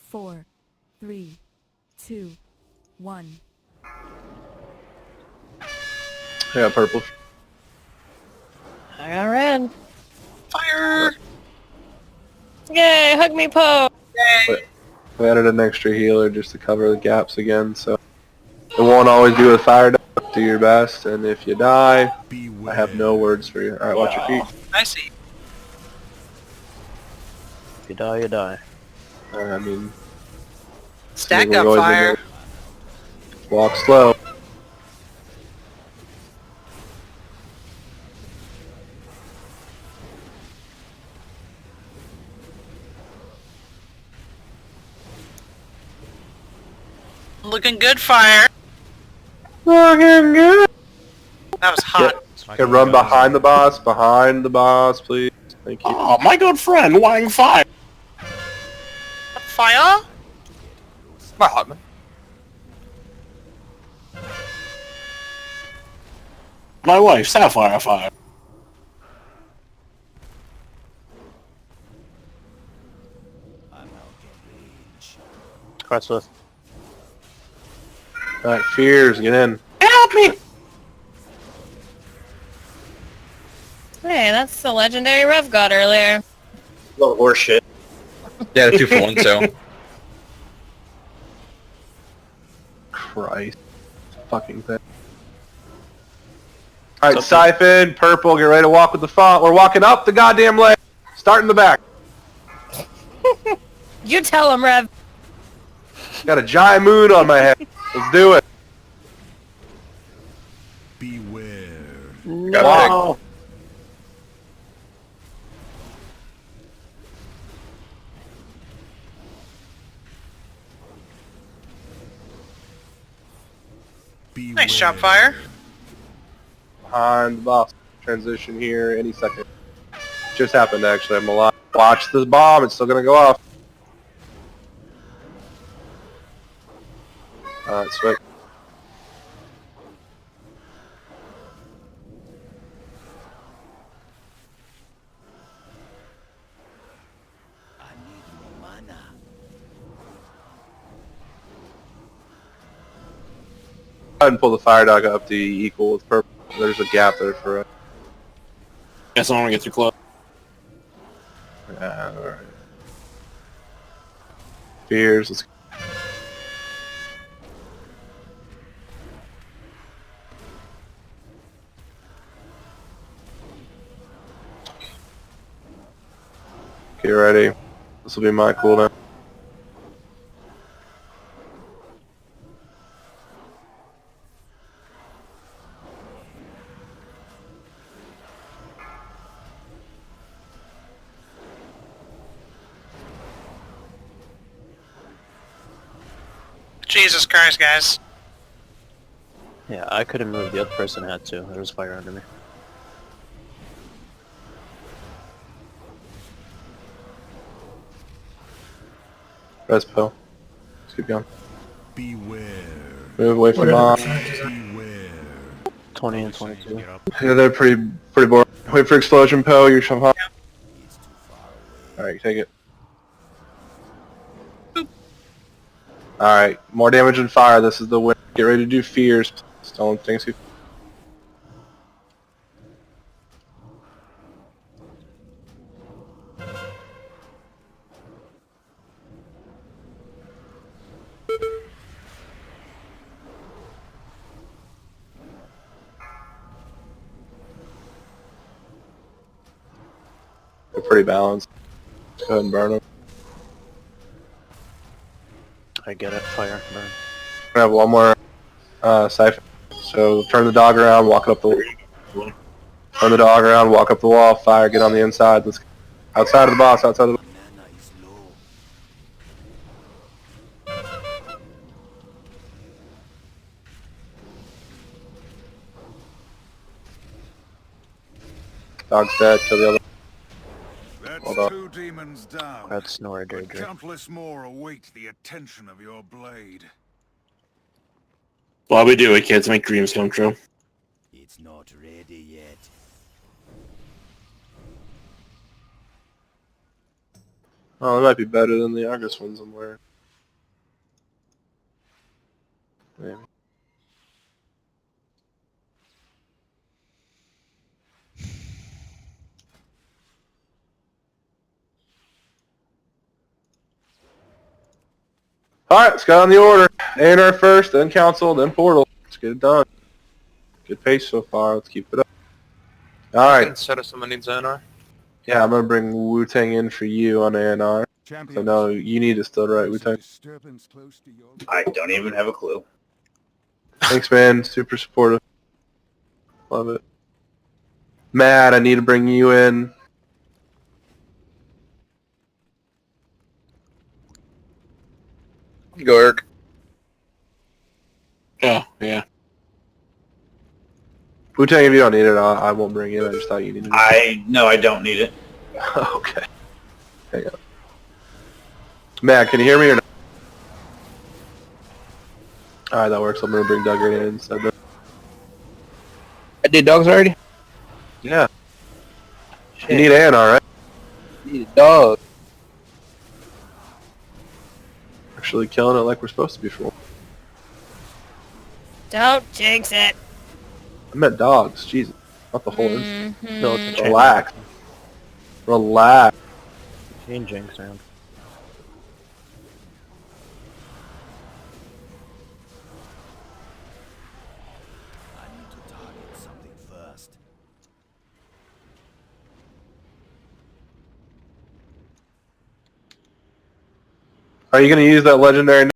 4, 3, 2, 1. I got purple. I got red. Fire! Yay, hug me, Poe! But I added an extra healer just to cover the gaps again, so it won't always be with fire dog. Do your best, and if you die, I have no words for you. Alright, watch your feet. I see. If you die, you die. I mean, Stack we're that always fire. gonna walk slow. Looking good, fire. Looking good. That was hot. Can run behind the boss, please. Thank you. Oh, my good friend, Wang Fire! Fire? My husband. My wife, Sapphire Fire. Cross with. Alright, Fears, get in. Help me! Hey, that's the legendary Rev God earlier. Little horse shit. Yeah, 2 for 1, so. Christ. Fucking thing. Alright, Siphon, Purple, get ready to walk with the font. We're walking up the goddamn leg. Start in the back. You tell him, Rev. Got a giant moon on my head. Let's do it. Beware. No. Beware. Nice shot, fire. Behind the boss. Transition here any second. Just happened actually. I'm alive. Watch this bomb. It's still gonna go off. Alright, switch. Go ahead and pull the fire dog up to equal with purple. There's a gap there for us. Guess I don't want to get too close. Yeah, alright. Fears, let's go. Get ready. This will be my cooldown. Jesus Christ, guys. Yeah, I couldn't move. The other person had to. There was fire under me. Rest pill. Let's keep going. Beware. Move away from mom. Beware. 20 and 22. Yeah, they're pretty boring. Wait for explosion pill, you shall. Alright, you take it. Alright, more damage and fire. This is the win. Get ready to do fears. Stolen things. They're pretty balanced. Go ahead and burn them. I get it. Fire. Burn. I have one more siphon. So turn the dog around, walk it up the wall. Turn the dog around, walk up the wall, fire, get on the inside. Let's outside of the boss, outside of the dog's dead, kill the other. That's Hold on. 2 demons down. That's Snore But Deirdre. countless more await the attention of your blade. Why we do it, kids, make dreams come true. It's not ready yet. Oh, it might be better than the Argus ones I'm wearing. Maybe. Alright, let's go on the order. A&R first, then Council, then Portal. Let's get it done. Good pace so far. Let's keep it up. Alright. Instead of someone needs NR. Yeah, I'm gonna bring Wu-Tang in for you on A&R. So no, you need to still right, Wu-Tang. I don't even have a clue. Thanks, man. Super supportive. Love it. Matt, I need to bring you in. Go, Eric. Oh, yeah. Wu-Tang, if you don't need it, I won't bring it. I just thought you needed it. No, I don't need it. Okay. Hang on. Matt, can you hear me or not? Alright, that works. I'm gonna bring Doug right in instead. I did dogs already? Yeah. You need A&R, right? Need a dog. Actually killing it like we're supposed to be for once. Don't jinx it. I meant dogs. Jesus. Not the whole instance. No, it's a chain. Relax. Relax. Chain jinx, man. I need to target something first. Are you gonna use that legendary